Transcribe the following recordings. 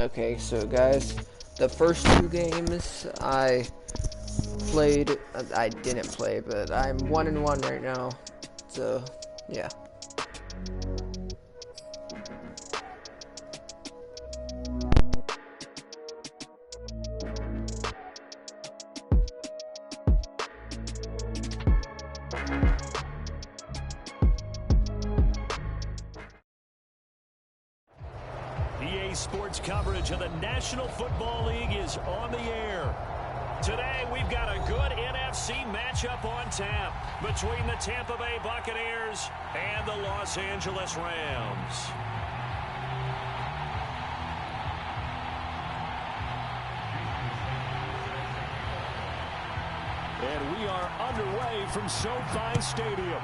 Okay, so guys, the first two games I played, I didn't play, but I'm 1-1 right now. So, yeah. EA Sports coverage of the National Football League is on the air. Today, we've got a good NFC matchup on tap between the Tampa Bay Buccaneers and the Los Angeles Rams. And we are underway from SoFi Stadium.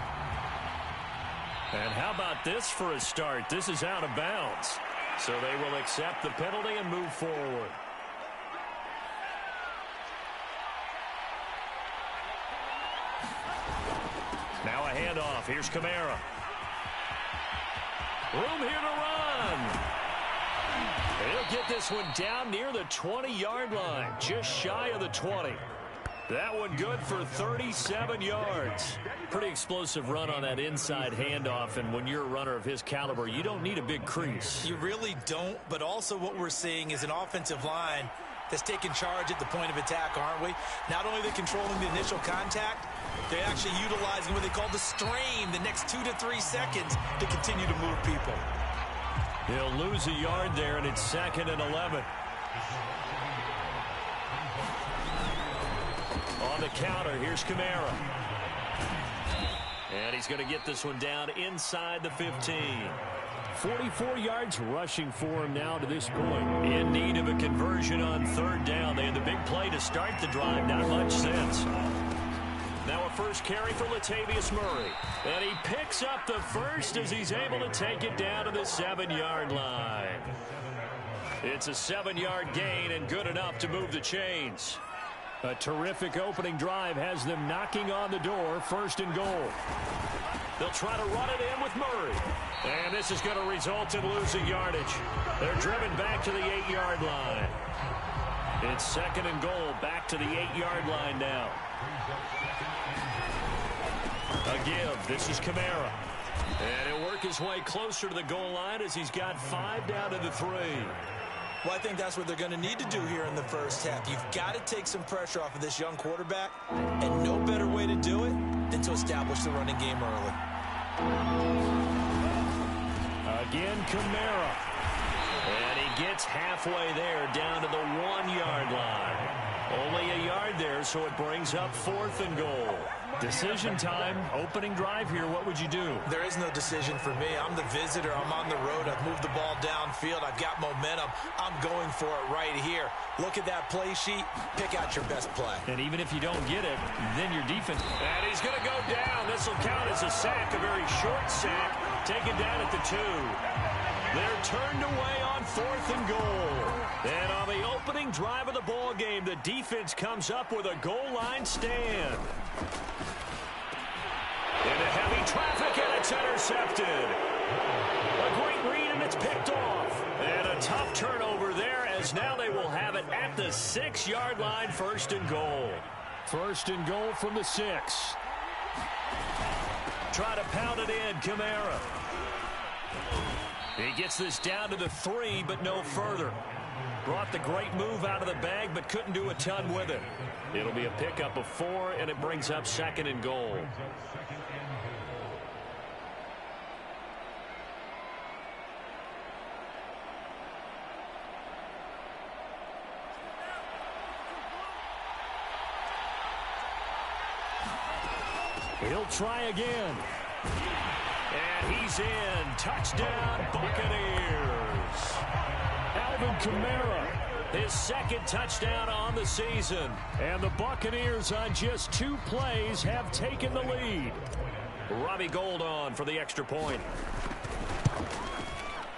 And how about this for a start? This is out of bounds. So they will accept the penalty and move forward. Now a handoff. Here's Kamara. Room here to run. He'll get this one down near the 20-yard line, just shy of the 20. That one good for 37 yards. Pretty explosive run on that inside handoff, and when you're a runner of his caliber, you don't need a big crease. You really don't, but also what we're seeing is an offensive line that's taking charge at the point of attack, aren't we? Not only are they controlling the initial contact, they're actually utilizing what they call the strain, the next 2 to 3 seconds, to continue to move people. He'll lose a yard there, and it's 2nd and 11. On the counter, here's Kamara. And he's going to get this one down inside the 15. 44 yards rushing for him now to this point. In need of a conversion on 3rd down. They had the big play to start the drive. Not much sense. Now a first carry for Latavius Murray. And he picks up the first as he's able to take it down to the 7-yard line. It's a 7-yard gain and good enough to move the chains. A terrific opening drive has them knocking on the door, 1st and goal. They'll try to run it in with Murray. And this is going to result in losing yardage. They're driven back to the 8-yard line. It's 2nd and goal, back to the 8-yard line now. A give. This is Kamara. And he'll work his way closer to the goal line as he's got 5 down to the 3. Well, I think that's what they're going to need to do here in the first half. You've got to take some pressure off of this young quarterback, and no better way to do it than to establish the running game early. Again, Kamara. And he gets halfway there, down to the 1-yard line. Only a yard there, so it brings up 4th and goal. Decision time, opening drive here. What would you do? There is no decision for me. I'm the visitor. I'm on the road. I've moved the ball downfield. I've got momentum. I'm going for it right here. Look at that play sheet. Pick out your best play. And even if you don't get it, then your defense. And he's going to go down. This will count as a sack, a very short sack. Taken down at the 2. They're turned away on 4th and goal. And on the opening drive of the ball game, the defense comes up with a goal line stand. Into heavy traffic, and it's intercepted. A great read, and it's picked off. And a tough turnover there, as now they will have it at the 6-yard line, 1st and goal. 1st and goal from the 6. Try to pound it in, Kamara. He gets this down to the 3, but no further. Brought the great move out of the bag, but couldn't do a ton with it. It'll be a pickup of 4, and it brings up 2nd and goal. He'll try again. And he's in. Touchdown, Buccaneers. Alvin Kamara, his 2nd touchdown on the season. And the Buccaneers on just 2 plays have taken the lead. Robbie Gould on for the extra point.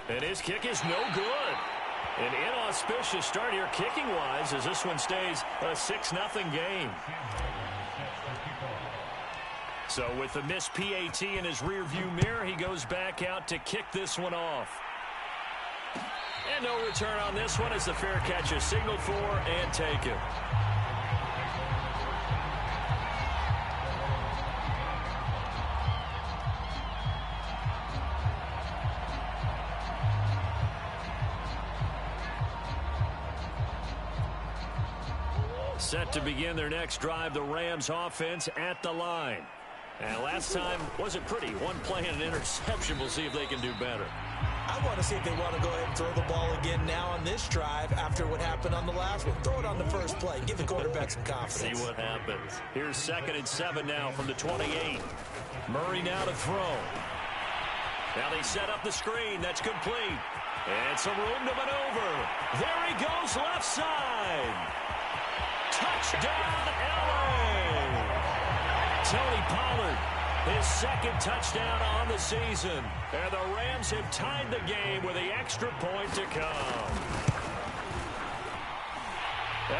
And his kick is no good. An inauspicious start here kicking-wise as this one stays a 6-0 game. So with the missed PAT in his rearview mirror, he goes back out to kick this one off. And no return on this one as the fair catch is signaled for and taken. Set to begin their next drive, the Rams offense at the line. And last time wasn't pretty. One play and an interception. We'll see if they can do better. I want to see if they want to go ahead and throw the ball again now on this drive after what happened on the last one. Throw it on the first play. Give the quarterback some confidence. See what happens. Here's 2nd and 7 now from the 28. Murray now to throw. Now they set up the screen. That's complete. And some room to maneuver. There he goes left side. Touchdown, LA! Tony Pollard, his 2nd touchdown on the season. And the Rams have tied the game with the extra point to come.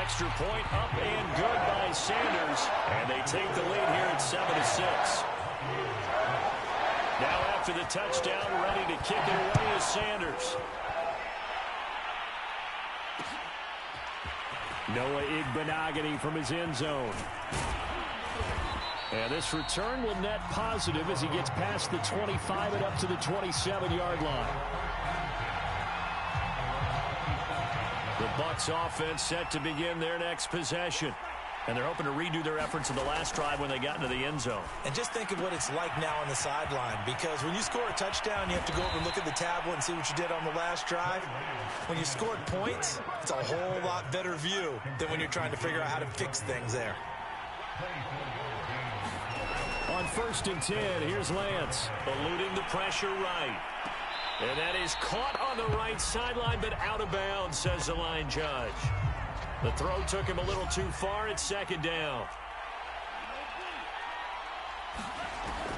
Extra point up and good by Sanders. And they take the lead here at 7-6. Now after the touchdown, ready to kick it away is Sanders. Noah Igbenogany from his end zone. And this return will net positive as he gets past the 25 and up to the 27-yard line. The Bucs offense set to begin their next possession. And they're hoping to redo their efforts in the last drive when they got into the end zone. And just think of what it's like now on the sideline, because when you score a touchdown, you have to go over and look at the tablet and see what you did on the last drive. When you scored points, it's a whole lot better view than when you're trying to figure out how to fix things there. On 1st and 10, here's Lance, eluding the pressure right. And that is caught on the right sideline, but out of bounds, says the line judge. The throw took him a little too far. It's 2nd down.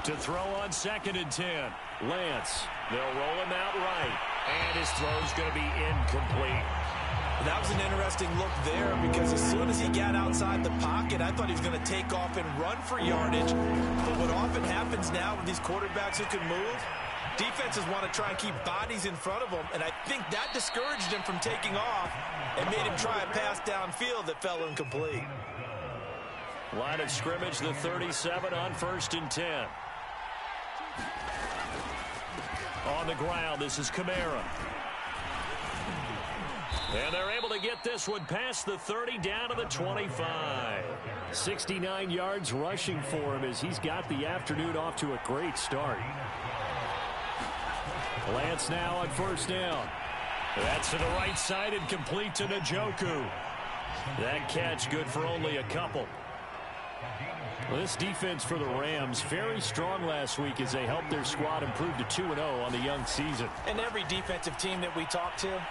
To throw on 2nd and 10. Lance. They'll roll him out right. And his throw's going to be incomplete. That was an interesting look there, because as soon as he got outside the pocket, I thought he was going to take off and run for yardage. But what often happens now with these quarterbacks who can move, defenses want to try and keep bodies in front of them, and I think that discouraged him from taking off and made him try a pass downfield that fell incomplete. Line of scrimmage, the 37 on 1st and 10. On the ground, this is Kamara. And they're able to get this one past the 30 down to the 25. 69 yards rushing for him as he's got the afternoon off to a great start. Lance now on 1st down. That's to the right side and complete to Njoku. That catch good for only a couple. Well, this defense for the Rams, very strong last week as they helped their squad improve to 2-0 on the young season. And every defensive team that we talk to,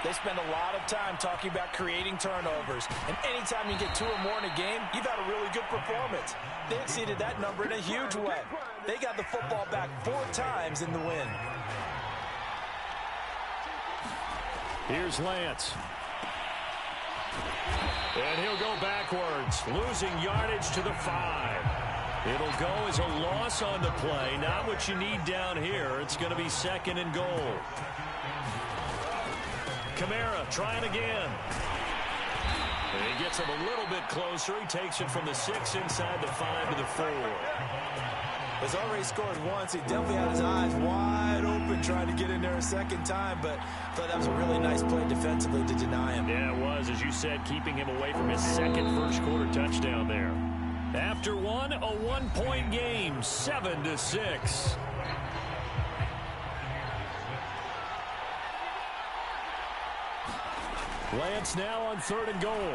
they spend a lot of time talking about creating turnovers. And anytime you get 2 or more in a game, you've had a really good performance. They exceeded that number in a huge way. They got the football back 4 times in the win. Here's Lance. And he'll go backwards, losing yardage to the 5. It'll go as a loss on the play. Not what you need down here. It's going to be 2nd and goal. Kamara trying again. And he gets him a little bit closer. He takes it from the 6 inside the 5 to the 4. Has already scored once. He definitely had his eyes wide open trying to get in there a 2nd time, but I thought that was a really nice play defensively to deny him. Yeah, it was, as you said, keeping him away from his 2nd first-quarter touchdown there. After one, a 1-point game, 7-6. Lance now on 3rd and goal.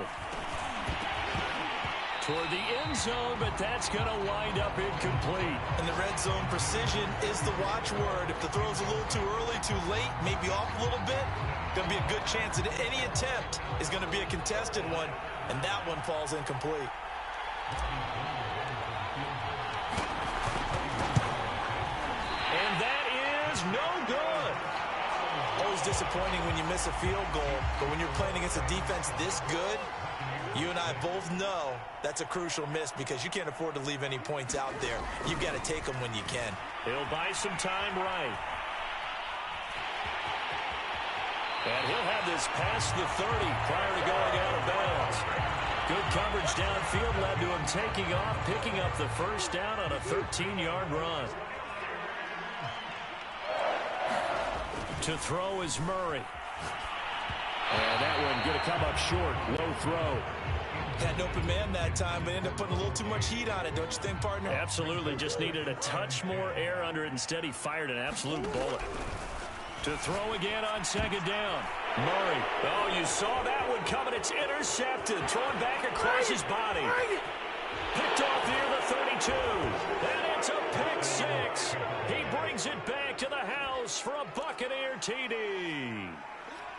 Toward the end zone, but that's going to wind up incomplete. And the red zone precision is the watchword. If the throw's a little too early, too late, maybe off a little bit, going to be a good chance that any attempt is going to be a contested one, and that one falls incomplete. And that is no good. Always disappointing when you miss a field goal, but when you're playing against a defense this good, you and I both know that's a crucial miss because you can't afford to leave any points out there. You've got to take them when you can. He'll buy some time right. And he'll have this past the 30 prior to going out of bounds. Good coverage downfield led to him taking off, picking up the first down on a 13-yard run. To throw is Murray. And that one going to come up short. Low throw. Had an open man that time, but ended up putting a little too much heat on it, don't you think, partner? Absolutely. Just needed a touch more air under it. Instead, he fired an absolute bullet. To throw again on second down. Murray. Oh, you saw that one coming. It's intercepted. Thrown back across his body. Picked off near the 32. And it's a pick six. He brings it back to the house for a Buccaneer TD.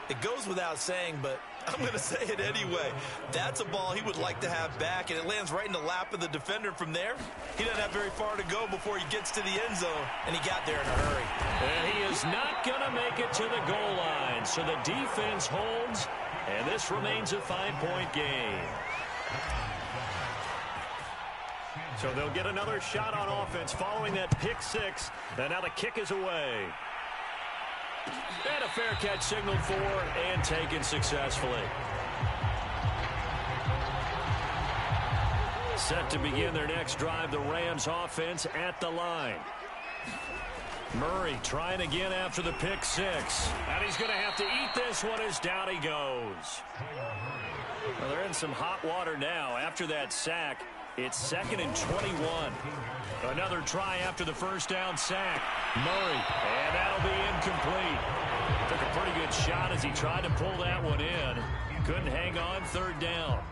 It goes without saying, but I'm going to say it anyway. That's a ball he would like to have back, and it lands right in the lap of the defender from there. He doesn't have very far to go before he gets to the end zone, and he got there in a hurry. And he is not going to make it to the goal line, so the defense holds, and this remains a 5-point game. So they'll get another shot on offense following that pick six, and now the kick is away. And a fair catch signaled for and taken successfully. Set to begin their next drive, the Rams offense at the line. Murray trying again after the pick six. And he's going to have to eat this one as down he goes. Well, they're in some hot water now. After that sack, it's 2nd and 21. Another try after the first down sack. Murray, and that'll be incomplete. Took a pretty good shot as he tried to pull that one in. Couldn't hang on, third down.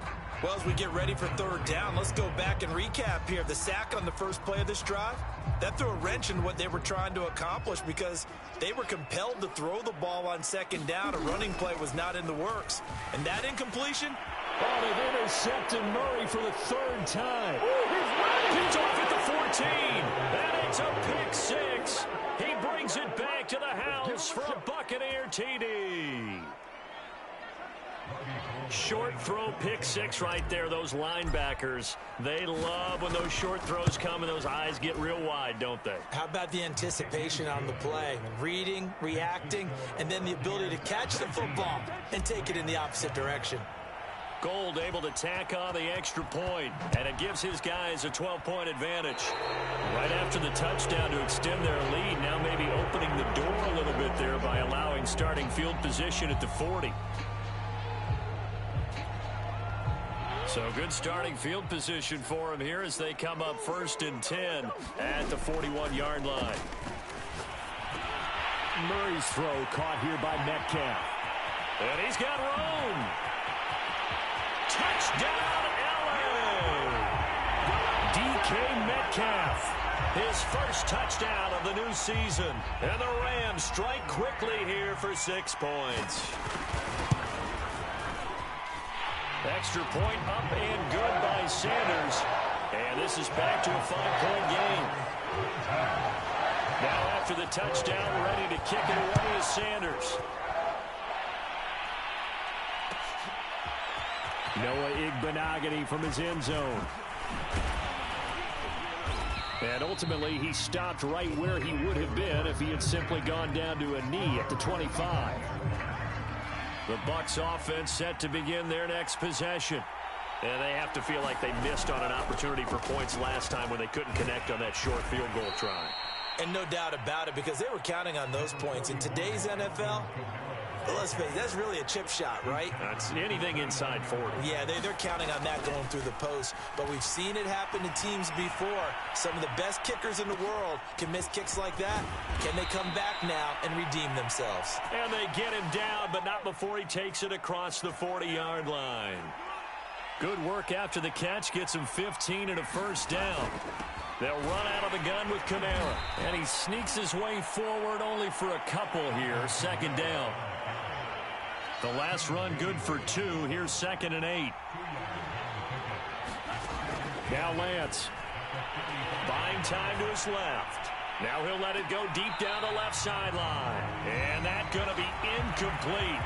Well, as we get ready for third down, let's go back and recap here. The sack on the first play of this drive, that threw a wrench in what they were trying to accomplish because they were compelled to throw the ball on second down. A running play was not in the works. And that incompletion, oh, they've intercepted Murray for the third time. Picked off at the 14. And it's a pick six. He brings it back to the house for a Buccaneer TD. Short throw pick six right there. Those linebackers, they love when those short throws come and those eyes get real wide, don't they? How about the anticipation on the play? Reading, reacting, and then the ability to catch the football and take it in the opposite direction. Gold able to tack on the extra point, and it gives his guys a 12-point advantage. Right after the touchdown to extend their lead, now maybe opening the door a little bit there by allowing starting field position at the 40. So good starting field position for him here as they come up 1st and 10 at the 41-yard line. Murray's throw caught here by Metcalf. And he's got room. Touchdown, LA! DK Metcalf, his first touchdown of the new season. And the Rams strike quickly here for 6 points. Extra point up and good by Sanders. And this is back to a 5-point game. Now after the touchdown, ready to kick it away is Sanders. Noah Igbenogany from his end zone. And ultimately, he stopped right where he would have been if he had simply gone down to a knee at the 25. The Bucs offense set to begin their next possession. And they have to feel like they missed on an opportunity for points last time when they couldn't connect on that short field goal try. And no doubt about it, because they were counting on those points. In today's NFL, well, let's face it, that's really a chip shot, right? That's anything inside 40. Yeah, they're counting on that going through the post. But we've seen it happen to teams before. Some of the best kickers in the world can miss kicks like that. Can they come back now and redeem themselves? And they get him down, but not before he takes it across the 40-yard line. Good work after the catch. Gets him 15 and a first down. They'll run out of the gun with Kamara. And he sneaks his way forward only for a couple here. 2nd down. The last run good for 2. Here's 2nd and 8. Now Lance. Buying time to his left. Now he'll let it go deep down the left sideline. And that's going to be incomplete.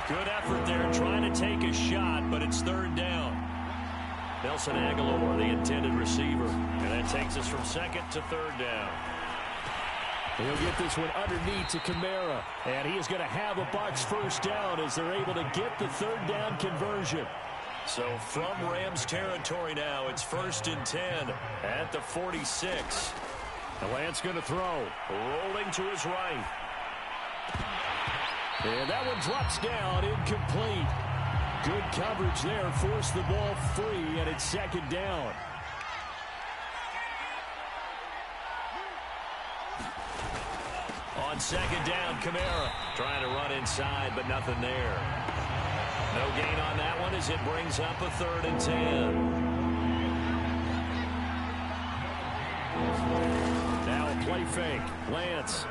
Good effort there trying to take a shot, but it's 3rd down. Nelson Aguilar, the intended receiver. And that takes us from 2nd to 3rd down. He'll get this one underneath to Kamara. And he is going to have a Bucs first down as they're able to get the third down conversion. So from Rams territory now, it's 1st and 10 at the 46. Lance going to throw. Rolling to his right. And that one drops down, incomplete. Good coverage there, forced the ball free, and it's 2nd down. On 2nd down, Kamara trying to run inside, but nothing there. No gain on that one as it brings up a 3rd and 10. Now a play fake. Lance.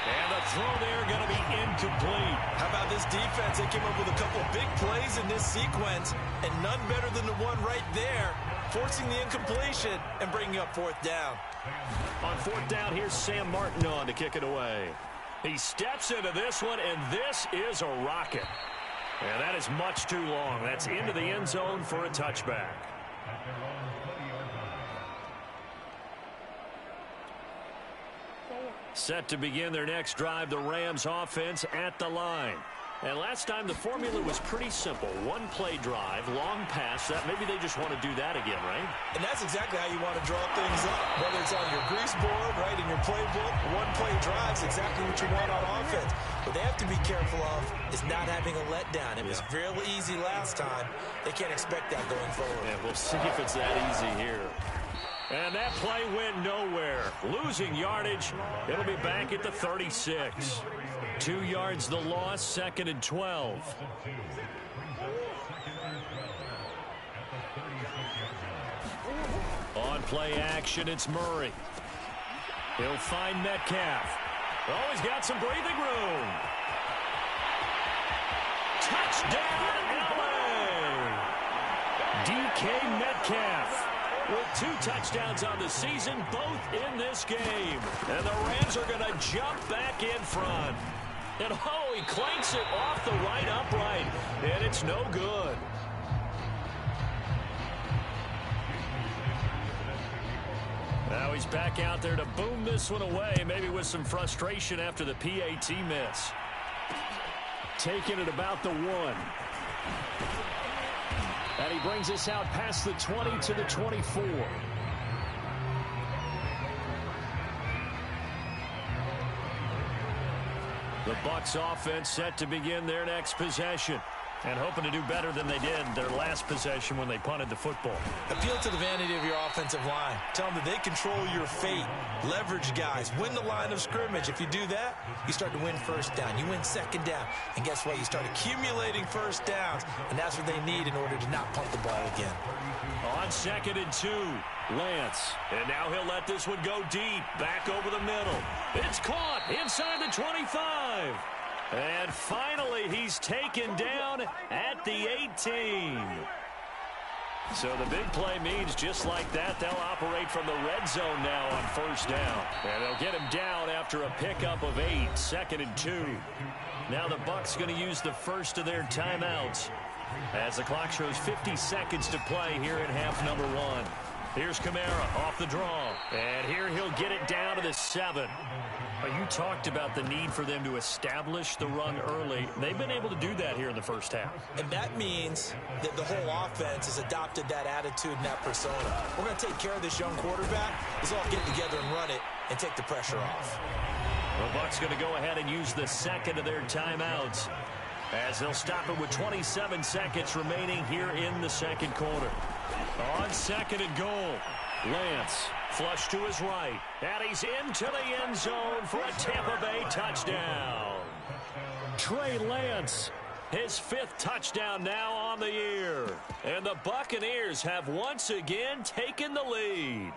And the throw there going to be incomplete. How about this defense? They came up with a couple big plays in this sequence, and none better than the one right there, forcing the incompletion and bringing up 4th down. On 4th down, here's Sam Martin on to kick it away. He steps into this one, and this is a rocket. And that is much too long. That's into the end zone for a touchback. Set to begin their next drive, the Rams offense at the line. And last time the formula was pretty simple. One play drive, long pass. That maybe they just want to do that again, right? And that's exactly how you want to draw things up. Whether it's on your grease board, right, in your playbook, one play drive is exactly what you want on offense. What they have to be careful of is not having a letdown. It was real easy last time. They can't expect that going forward. Yeah, we'll see if it's that easy here. And that play went nowhere. Losing yardage. It'll be back at the 36. 2 yards the loss, 2nd and 12. On play action, it's Murray. He'll find Metcalf. Oh, he's got some breathing room. Touchdown, LA! DK Metcalf with 2 touchdowns on the season, both in this game. And the Rams are going to jump back in front. And oh, he clanks it off the right upright. And it's no good. Now he's back out there to boom this one away, maybe with some frustration after the PAT miss. Taking it about the 1. And he brings us out past the 20 to the 24. The Bucs offense set to begin their next possession. And hoping to do better than they did their last possession when they punted the football. Appeal to the vanity of your offensive line. Tell them that they control your fate. Leverage guys. Win the line of scrimmage. If you do that, you start to win first down. You win second down. And guess what? You start accumulating first downs. And that's what they need in order to not punt the ball again. On 2nd and 2, Lance. And now he'll let this one go deep. Back over the middle. It's caught inside the 25. And finally, he's taken down at the 18. So the big play means just like that, they'll operate from the red zone now on first down. And they'll get him down after a pickup of 8, 2nd and 2. Now the Bucs going to use the first of their timeouts as the clock shows 50 seconds to play here in half number 1. Here's Kamara off the draw. And here he'll get it down to the 7. You talked about the need for them to establish the run early. They've been able to do that here in the first half. And that means that the whole offense has adopted that attitude and that persona. We're going to take care of this young quarterback. Let's all get together and run it and take the pressure off. The Bucs going to go ahead and use the second of their timeouts as they'll stop it with 27 seconds remaining here in the second quarter. On 2nd and goal, Lance. Flush to his right, and he's into the end zone for a Tampa Bay touchdown. Trey Lance, his 5th touchdown now on the year. And the Buccaneers have once again taken the lead.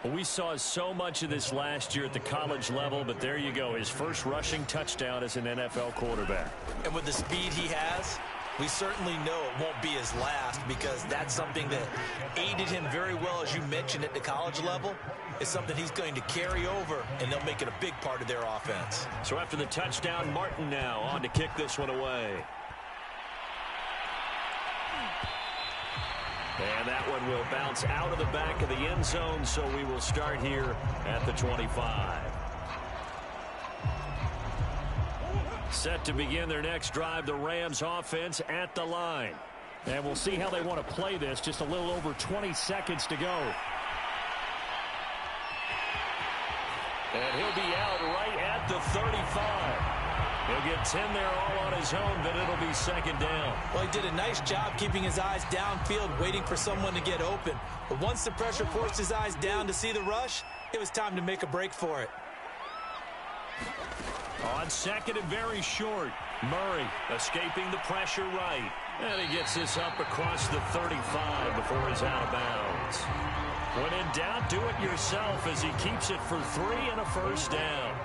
We saw so much of this last year at the college level, but there you go, his first rushing touchdown as an NFL quarterback. And with the speed he has, we certainly know it won't be his last, because that's something that aided him very well, as you mentioned, at the college level. It's something he's going to carry over, and they'll make it a big part of their offense. So after the touchdown, Martin now on to kick this one away. And that one will bounce out of the back of the end zone, so we will start here at the 25. Set to begin their next drive, the Rams offense at the line. And we'll see how they want to play this. Just a little over 20 seconds to go. And he'll be out right at the 35. He'll get 10 there all on his own, but it'll be second down. Well, he did a nice job keeping his eyes downfield, waiting for someone to get open. But once the pressure forced his eyes down to see the rush, it was time to make a break for it. On second and very short, Murray escaping the pressure right. And he gets this up across the 35 before he's out of bounds. When in doubt, do it yourself as he keeps it for 3 and a first down.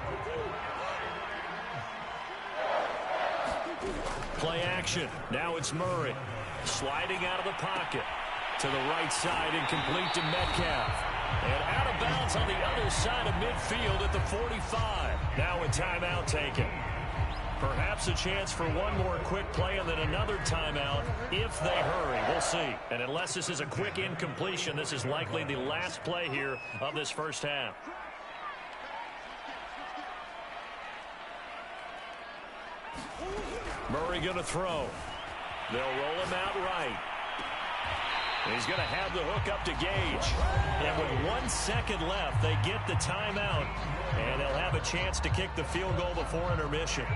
Play action. Now it's Murray. Sliding out of the pocket. To the right side and complete to Metcalf. And out of bounds on the other side of midfield at the 45. Now a timeout taken. Perhaps a chance for one more quick play and then another timeout if they hurry. We'll see. And unless this is a quick incompletion, this is likely the last play here of this first half. Murray going to throw. They'll roll him out right. He's going to have the hook up to Gage. And with 1 second left, they get the timeout. And they'll have a chance to kick the field goal before intermission.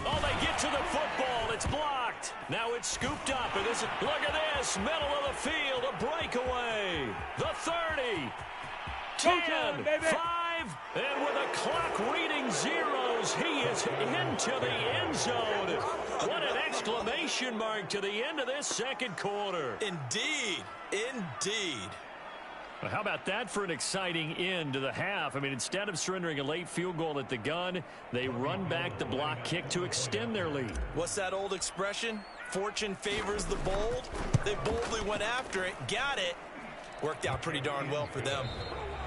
Oh, they get to the football. It's blocked. Now it's scooped up. And this is, look at this. Middle of the field. A breakaway. The 30. 10. 5. And with a clock reading zeros, he is into the end zone. What an exclamation mark to the end of this second quarter. Indeed. Indeed. Well, how about that for an exciting end to the half? I mean, instead of surrendering a late field goal at the gun, they run back the block kick to extend their lead. What's that old expression? Fortune favors the bold. They boldly went after it, got it. Worked out pretty darn well for them.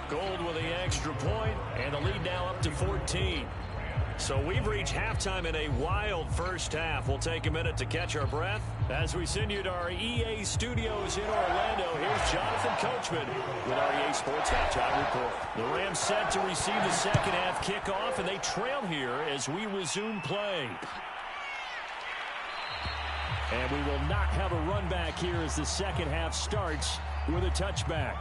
Gold with the extra point, and the lead now up to 14. So we've reached halftime in a wild first half. We'll take a minute to catch our breath as we send you to our EA studios in Orlando. Here's Jonathan Coachman with our EA Sports Halftime Report. The Rams set to receive the second half kickoff, and they trail here as we resume play. And we will not have a run back here as the second half starts with a touchback.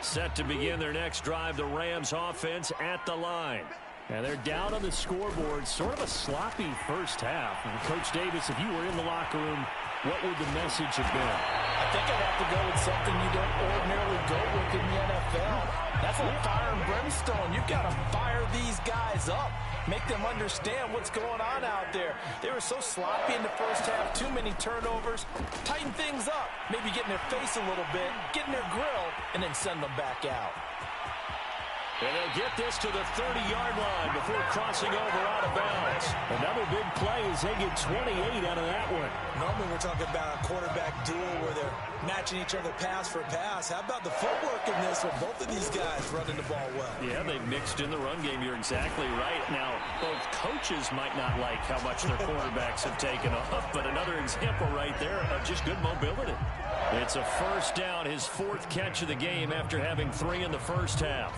Set to begin their next drive, the Rams offense at the line. And they're down on the scoreboard, sort of a sloppy first half. And Coach Davis, if you were in the locker room, what would the message have been? I think I'd have to go with something you don't ordinarily go with in the NFL. That's like fire and brimstone. You've got to fire these guys up. Make them understand what's going on out there. They were so sloppy in the first half, too many turnovers. Tighten things up, maybe get in their face a little bit, get in their grill, and then send them back out. And they'll get this to the 30-yard line before crossing over out of bounds. Another big play as they get 28 out of that one. Normally we're talking about a quarterback duel where they're matching each other pass for pass. How about the footwork in this with both of these guys running the ball well? Yeah, they've mixed in the run game. You're exactly right. Now, both coaches might not like how much their quarterbacks have taken off, but another example right there of just good mobility. It's a first down, his fourth catch of the game after having 3 in the first half.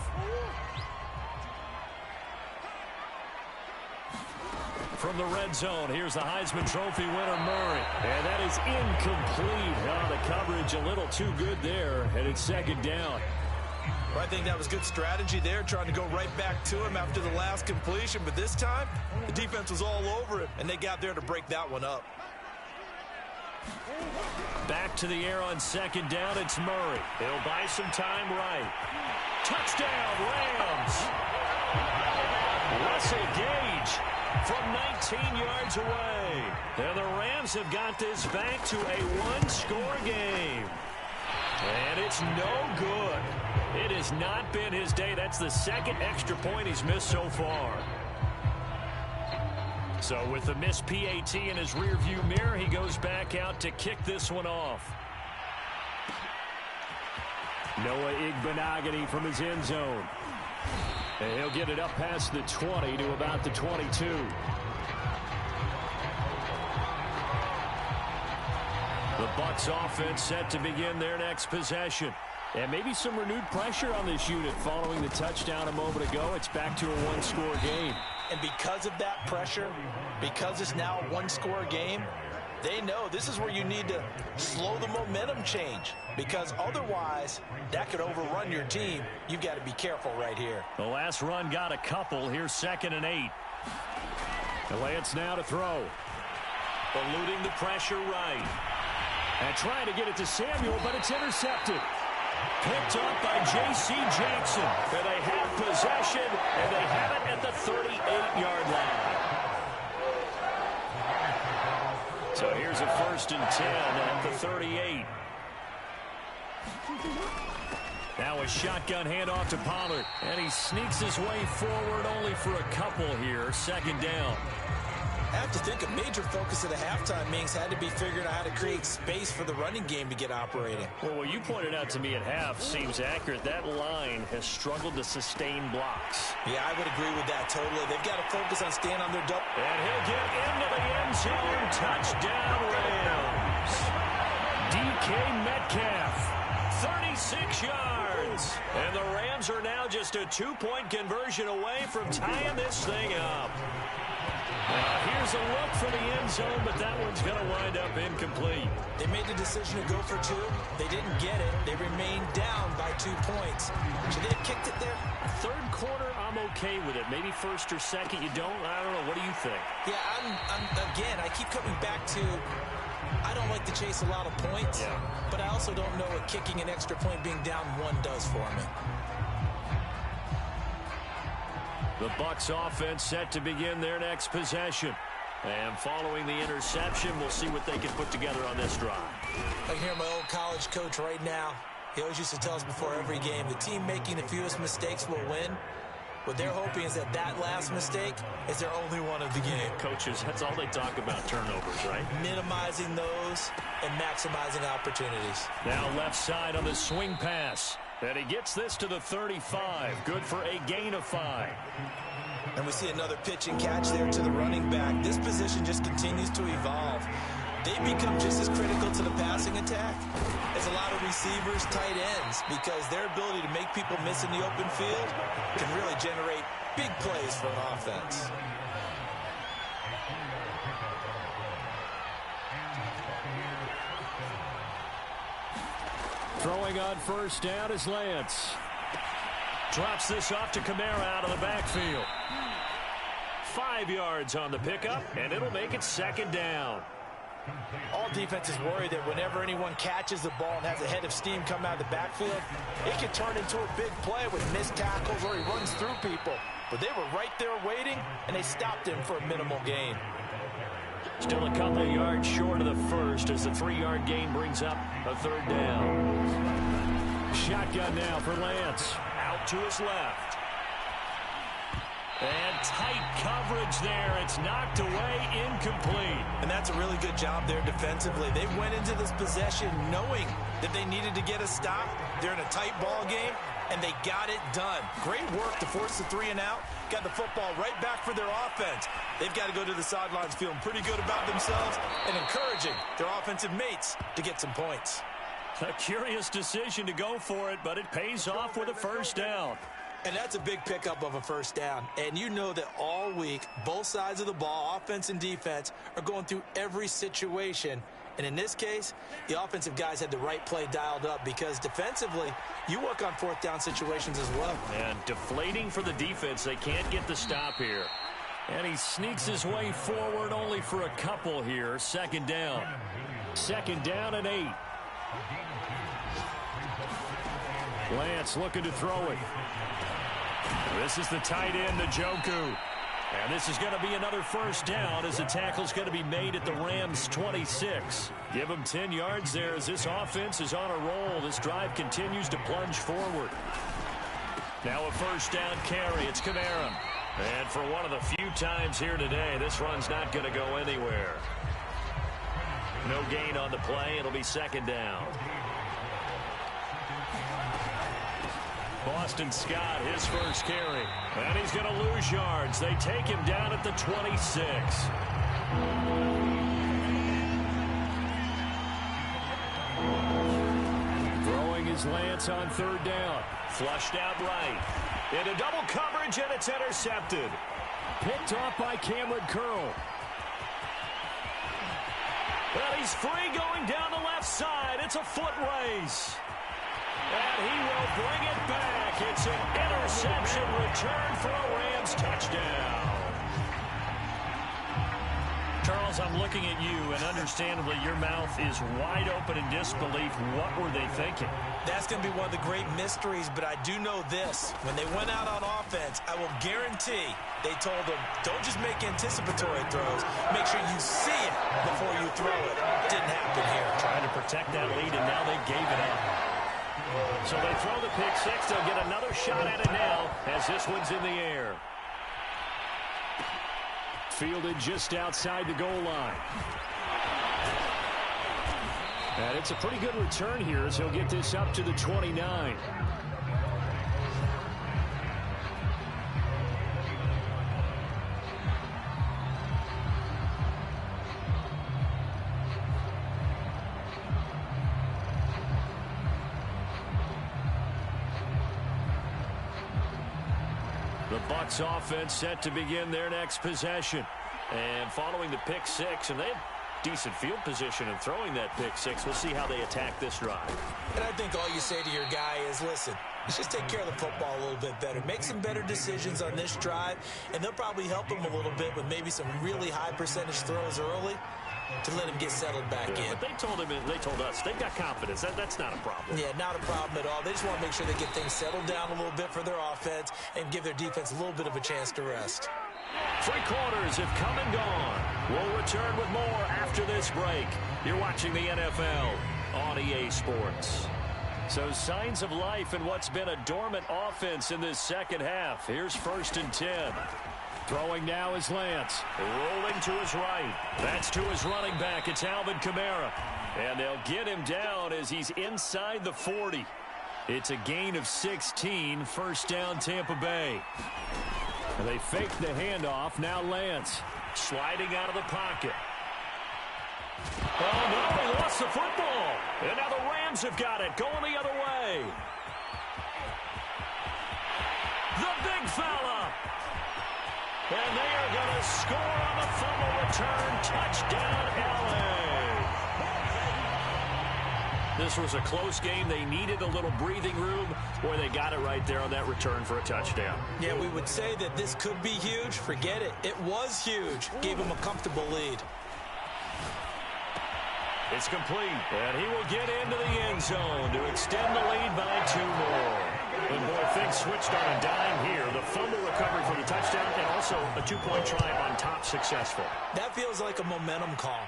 From the red zone, here's the Heisman Trophy winner, Murray. And that is incomplete. Oh, the coverage a little too good there, and it's second down. Well, I think that was good strategy there, trying to go right back to him after the last completion. But this time, the defense was all over him, and they got there to break that one up. Back to the air on second down, it's Murray. He'll buy some time right. Touchdown, Rams. Russell Gage from 19 yards away. And the Rams have got this back to a one-score game. And it's no good. It has not been his day. That's the second extra point he's missed so far. So with the missed PAT in his rearview mirror, he goes back out to kick this one off. Noah Igbenogany from his end zone. And he'll get it up past the 20 to about the 22. The Bucs offense set to begin their next possession. And maybe some renewed pressure on this unit following the touchdown a moment ago. It's back to a one-score game. And because of that pressure, because it's now a one-score game, they know this is where you need to slow the momentum change, because otherwise that could overrun your team. You've got to be careful right here. The last run got a couple. Here's 2nd and 8. The Lance now to throw. Eluding the pressure right. And trying to get it to Samuel, but it's intercepted. Picked up by J.C. Jackson. And they have possession, and they have it at the 38-yard line. So here's a 1st and 10 at the 38. Now a shotgun handoff to Pollard. And he sneaks his way forward only for a couple here. 2nd down. I have to think a major focus of the halftime meetings had to be figuring out how to create space for the running game to get operating. Well, what you pointed out to me at half seems accurate. That line has struggled to sustain blocks. Yeah, I would agree with that totally. They've got to focus on staying on their double. And he'll get into the end zone. Touchdown, Rams. DK Metcalf, 36 yards. And the Rams are now just a 2-point conversion away from tying this thing up. Now, here's a look for the end zone, but that one's going to wind up incomplete. They made the decision to go for 2. They didn't get it. They remained down by 2 points. Should they have kicked it there? 3rd quarter, I'm okay with it. Maybe 1st or 2nd, you don't. I don't know. What do you think? Yeah, again, I keep coming back to I don't like to chase a lot of points, but I also don't know what kicking an extra point being down 1 does for me. The Bucs offense set to begin their next possession. And following the interception, we'll see what they can put together on this drive. I can hear my old college coach right now. He always used to tell us before every game, the team making the fewest mistakes will win. What they're hoping is that last mistake is their only one of the game. Coaches, that's all they talk about, turnovers, right? Minimizing those and maximizing opportunities. Now left side on the swing pass. And he gets this to the 35. Good for a gain of 5. And we see another pitch and catch there to the running back. This position just continues to evolve. They become just as critical to the passing attack as a lot of receivers, tight ends, because their ability to make people miss in the open field can really generate big plays for an offense. Throwing on 1st down is Lance. Drops this off to Kamara out of the backfield. 5 yards on the pickup, and it'll make it 2nd down. All defenses worry that whenever anyone catches the ball and has a head of steam come out of the backfield, it can turn into a big play with missed tackles or he runs through people. But they were right there waiting, and they stopped him for a minimal gain. Still a couple of yards short of the 1st as the 3-yard gain brings up a 3rd down. Shotgun now for Lance. Out to his left. And tight coverage there. It's knocked away, incomplete. And that's a really good job there defensively. They went into this possession knowing that they needed to get a stop. They're in a tight ball game, and they got it done. Great work to force the 3 and out. Got the football right back for their offense. They've got to go to the sidelines feeling pretty good about themselves and encouraging their offensive mates to get some points. A curious decision to go for it, but it pays off with a 1st down. And that's a big pickup of a 1st down. And you know that all week, both sides of the ball, offense and defense, are going through every situation. And in this case, the offensive guys had the right play dialed up because defensively, you work on 4th down situations as well. And deflating for the defense. They can't get the stop here. And he sneaks his way forward only for a couple here. 2nd down. 2nd down and 8. Lance looking to throw it. This is the tight end, Njoku. And this is going to be another 1st down as the tackle's going to be made at the Rams' 26. Give them 10 yards there as this offense is on a roll. This drive continues to plunge forward. Now a 1st down carry. It's Kamara. And for one of the few times here today, this run's not going to go anywhere. No gain on the play. It'll be second down. Boston Scott, his first carry. And he's going to lose yards. They take him down at the 26. Throwing is Lance on third down. Flushed out right. Into double coverage, and it's intercepted. Picked off by Cameron Curl. Well, he's free going down the left side. It's a foot race. And he will bring it back. It's an interception return for a Rams touchdown. Charles, I'm looking at you, and understandably, your mouth is wide open in disbelief. What were they thinking? That's going to be one of the great mysteries, but I do know this. When they went out on offense, I will guarantee they told them, don't just make anticipatory throws. Make sure you see it before you throw it. Didn't happen here. Trying to protect that lead, and now they gave it up. So they throw the pick six. They'll get another shot at it now as this one's in the air. Fielded just outside the goal line. And it's a pretty good return here as he'll get this up to the 29. The Bucs offense set to begin their next possession. And following the pick six, and they have decent field position in throwing that pick six. We'll see how they attack this drive. And I think all you say to your guy is, listen, let's just take care of the football a little bit better. Make some better decisions on this drive, and they'll probably help him a little bit with maybe some really high percentage throws early to let him get settled back in. But they told us, they've got confidence. That's not a problem. Yeah, not a problem at all. They just want to make sure they get things settled down a little bit for their offense and give their defense a little bit of a chance to rest. 3 quarters have come and gone. We'll return with more after this break. You're watching the NFL on EA Sports. So signs of life in what's been a dormant offense in this second half. Here's 1st and 10. Throwing now is Lance. Rolling to his right. That's to his running back. It's Alvin Kamara. And they'll get him down as he's inside the 40. It's a gain of 16. First down, Tampa Bay. They fake the handoff. Now Lance sliding out of the pocket. Oh, no, he lost the football. And now the Rams have got it, going the other way. The big fella. And they are going to score on the fumble return. Touchdown, LA. This was a close game. They needed a little breathing room. Boy, they got it right there on that return for a touchdown. Yeah, we would say that this could be huge. Forget it. It was huge. Gave them a comfortable lead. It's complete, and he will get into the end zone to extend the lead by 2 more. And boy, things switched on a dime here. The fumble recovery for the touchdown and also a 2-point try on top successful. That feels like a momentum call.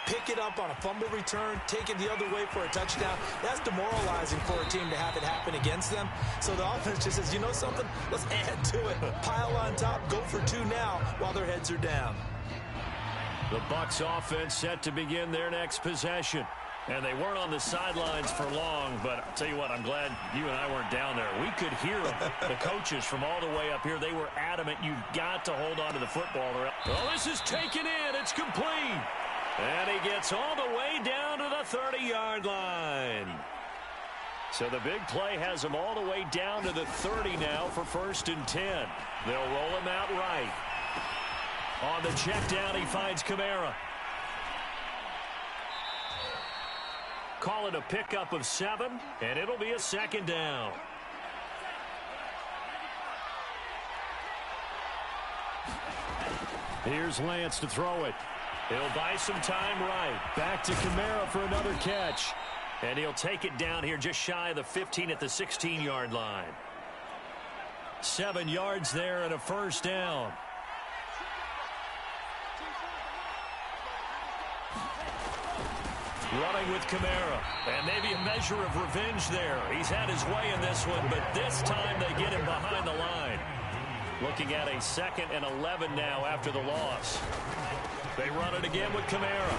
Pick it up on a fumble return, take it the other way for a touchdown. That's demoralizing for a team to have it happen against them. So the offense just says, you know something? Let's add to it. Pile on top, go for 2 now while their heads are down. The Bucs offense set to begin their next possession. And they weren't on the sidelines for long, but I'll tell you what, I'm glad you and I weren't down there. We could hear the coaches from all the way up here. They were adamant, you've got to hold on to the football. Oh, this is taken in. It's complete. And he gets all the way down to the 30-yard line. So the big play has him all the way down to the 30 now for 1st and 10. They'll roll him out right. On the check down, he finds Kamara. Call it a pickup of 7, and it'll be a 2nd down. Here's Lance to throw it. He'll buy some time right. Back to Kamara for another catch. And he'll take it down here just shy of the 15 at the 16-yard line. 7 yards there and a 1st down. Running with Kamara. And maybe a measure of revenge there. He's had his way in this one, but this time they get him behind the line. Looking at a 2nd and 11 now after the loss. They run it again with Kamara.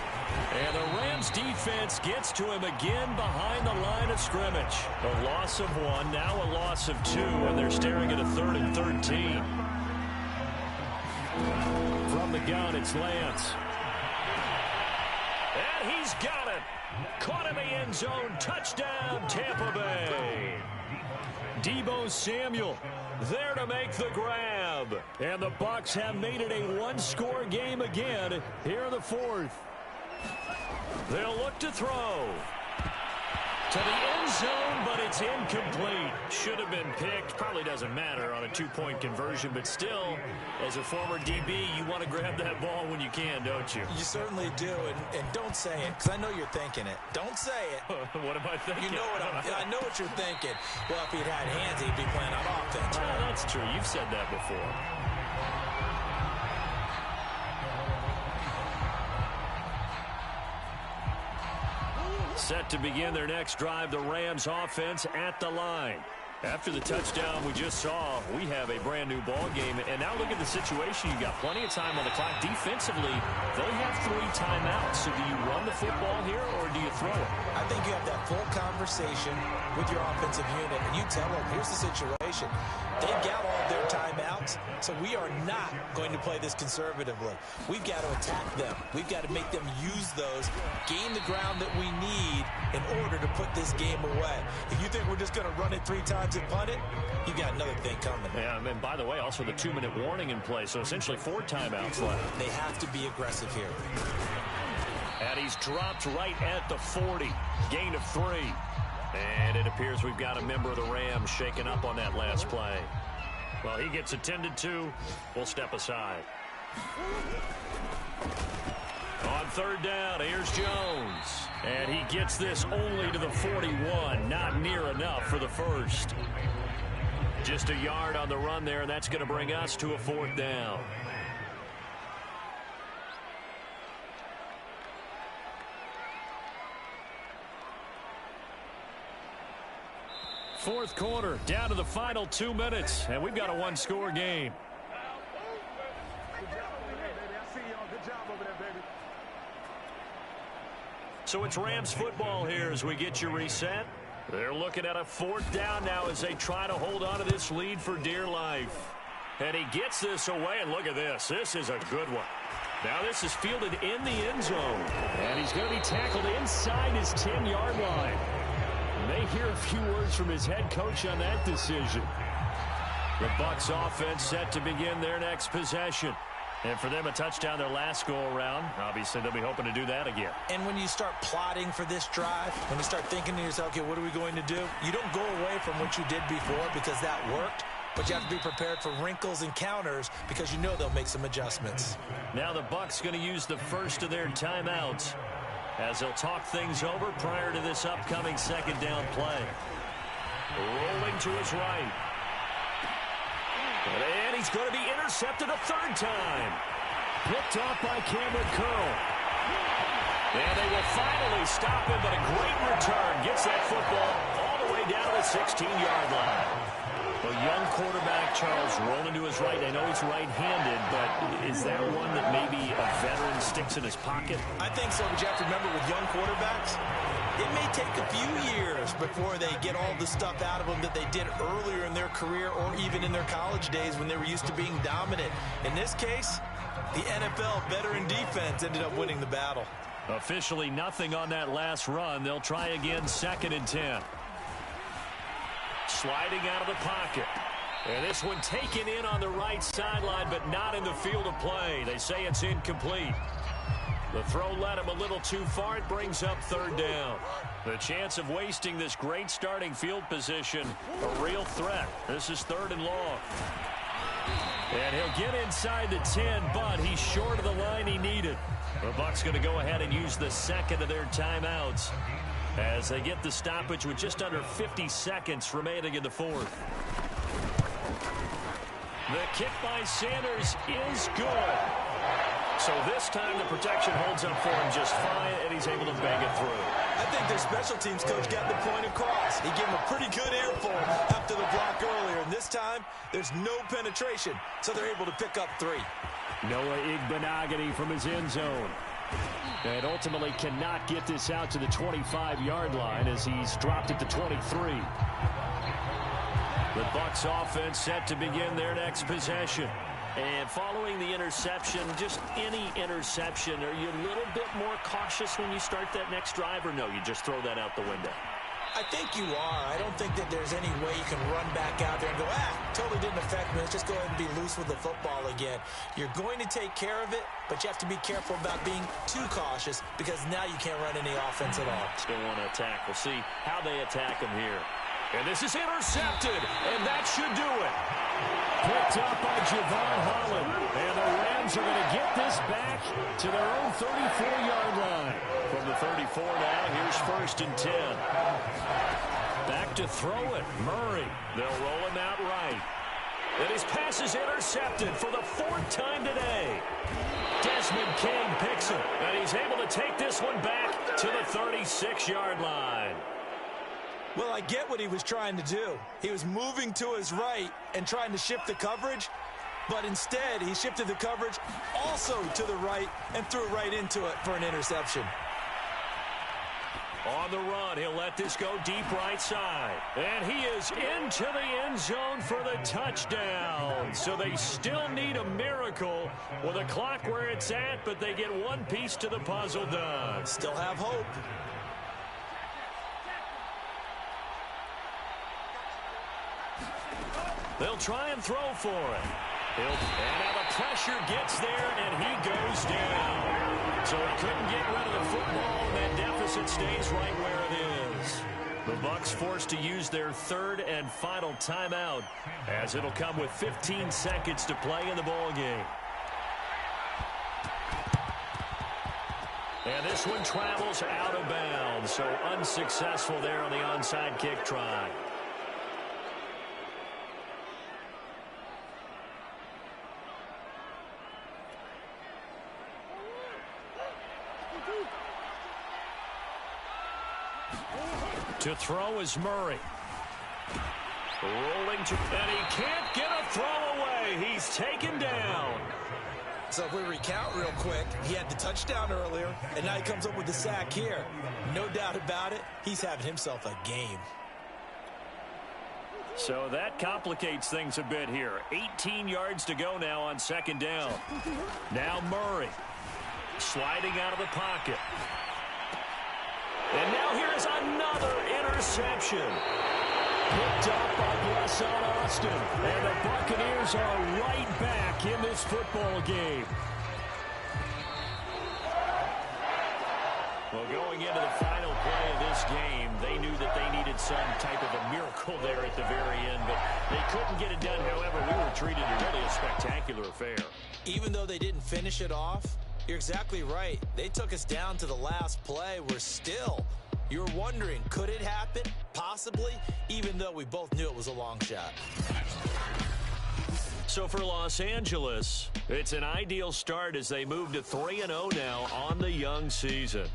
And the Rams defense gets to him again behind the line of scrimmage. A loss of 1, now a loss of 2, and they're staring at a 3rd and 13. From the gun, it's Lance. And he's got it. Caught in the end zone. Touchdown, Tampa Bay. Deebo Samuel there to make the grab. And the Bucs have made it a 1-score game again here in the 4th. They'll look to throw. To the end zone, but it's incomplete. Should have been picked. Probably doesn't matter on a 2-point conversion, but still, as a former DB, you want to grab that ball when you can, don't you? You certainly do, and don't say it, because I know you're thinking it. Don't say it. What am I thinking? You know I know what you're thinking. Well, if he'd had hands, he'd be playing on offense. Oh, that's true. You've said that before. Set to begin their next drive, the Rams offense at the line. After the touchdown we just saw, we have a brand new ball game. And now look at the situation. You got plenty of time on the clock. Defensively, they have 3 timeouts. So do you run the football here or do you throw it? I think you have that full conversation with your offensive unit, and you tell them, here's the situation. They've got all their timeouts, so we are not going to play this conservatively. We've got to attack them. We've got to make them use those, gain the ground that we need in order to put this game away. If you think we're just going to run it 3 times and punt it, you got another thing coming. Yeah, and by the way, also the 2-minute warning in play, so essentially 4 timeouts left. They have to be aggressive here. And he's dropped right at the 40. Gain of 3. And it appears we've got a member of the Rams shaken up on that last play. Well, he gets attended to. We'll step aside. On 3rd down, here's Jones. And he gets this only to the 41. Not near enough for the first. Just a yard on the run there, and that's going to bring us to a 4th down. Fourth quarter, down to the final 2 minutes, and we've got a 1-score game. So it's Rams football here as we get you reset. They're looking at a 4th down now as they try to hold on to this lead for dear life. And he gets this away, and look at this. This is a good one. Now this is fielded in the end zone, and he's going to be tackled inside his 10-yard line. May hear a few words from his head coach on that decision. The Bucs offense set to begin their next possession. And for them, a touchdown their last go-around. Obviously, they'll be hoping to do that again. And when you start plotting for this drive, when you start thinking to yourself, okay, what are we going to do? You don't go away from what you did before because that worked. But you have to be prepared for wrinkles and counters because you know they'll make some adjustments. Now the Bucs going to use the first of their timeouts as they'll talk things over prior to this upcoming 2nd down play. Rolling to his right. And he's going to be intercepted a 3rd time. Picked off by Cameron Curl. And they will finally stop him, but a great return. Gets that football all the way down to the 16-yard line. A young quarterback, Charles, rolling to his right. I know he's right-handed, but is that one that maybe a veteran sticks in his pocket? I think so, but you have to remember with young quarterbacks, it may take a few years before they get all the stuff out of them that they did earlier in their career or even in their college days when they were used to being dominant. In this case, the NFL veteran defense ended up winning the battle. Officially nothing on that last run. They'll try again 2nd and 10. Sliding out of the pocket. And this one taken in on the right sideline, but not in the field of play. They say it's incomplete. The throw led him a little too far. It brings up 3rd down. The chance of wasting this great starting field position, a real threat. This is 3rd and long. And he'll get inside the 10, but he's short of the line he needed. The Bucs going to go ahead and use the 2nd of their timeouts as they get the stoppage with just under 50 seconds remaining in the 4th. The kick by Sanders is good. So this time the protection holds up for him just fine, and he's able to bang it through. I think their special teams coach got the point across. He gave him a pretty good earful after the block earlier, and this time, there's no penetration, so they're able to pick up 3. Noah Igbenogany from his end zone. And ultimately cannot get this out to the 25-yard line as he's dropped at the 23. The Bucs offense set to begin their next possession. And following the interception, just any interception, are you a little bit more cautious when you start that next drive, or no, you just throw that out the window? I think you are. I don't think that there's any way you can run back out there and go, totally didn't affect me. Let's just go ahead and be loose with the football again. You're going to take care of it, but you have to be careful about being too cautious because now you can't run any offense at all. Still want to attack. We'll see how they attack him here. And this is intercepted, and that should do it. Picked up by Javon Holland. And the Rams are going to get this back to their own 34-yard line. From the 34 now, here's 1st and 10. Back to throw it. Murray. They'll roll him out right. And his pass is intercepted for the 4th time today. Desmond King picks it. And he's able to take this one back to the 36-yard line. Well, I get what he was trying to do. He was moving to his right and trying to shift the coverage, but instead he shifted the coverage also to the right and threw it right into it for an interception. On the run, he'll let this go deep right side. And he is into the end zone for the touchdown. So they still need a miracle with a clock where it's at, but they get one piece to the puzzle done. Still have hope. They'll try and throw for it. And now the pressure gets there, and he goes down. So he couldn't get rid of the football, and that deficit stays right where it is. The Bucs forced to use their 3rd and final timeout, as it'll come with 15 seconds to play in the ball game. And this one travels out of bounds, so unsuccessful there on the onside kick try. To throw is Murray. Rolling to, and he can't get a throw away. He's taken down. So if we recount real quick, he had the touchdown earlier, and now he comes up with the sack here. No doubt about it, he's having himself a game. So that complicates things a bit here. 18 yards to go now on 2nd down. Now Murray sliding out of the pocket. And now here's another interception. Picked up by Blesson Austin. And the Buccaneers are right back in this football game. Well, going into the final play of this game, they knew that they needed some type of a miracle there at the very end, but they couldn't get it done. However, we were treated to really a spectacular affair. Even though they didn't finish it off, you're exactly right. They took us down to the last play. You're wondering, could it happen? Possibly, even though we both knew it was a long shot. So for Los Angeles, it's an ideal start as they move to 3-0 now on the young season.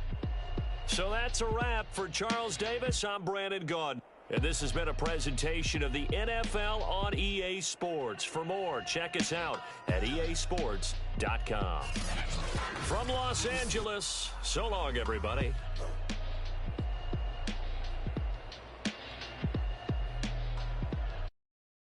So that's a wrap for Charles Davis. I'm Brandon Gaudin. And this has been a presentation of the NFL on EA Sports. For more, check us out at easports.com. From Los Angeles, so long, everybody.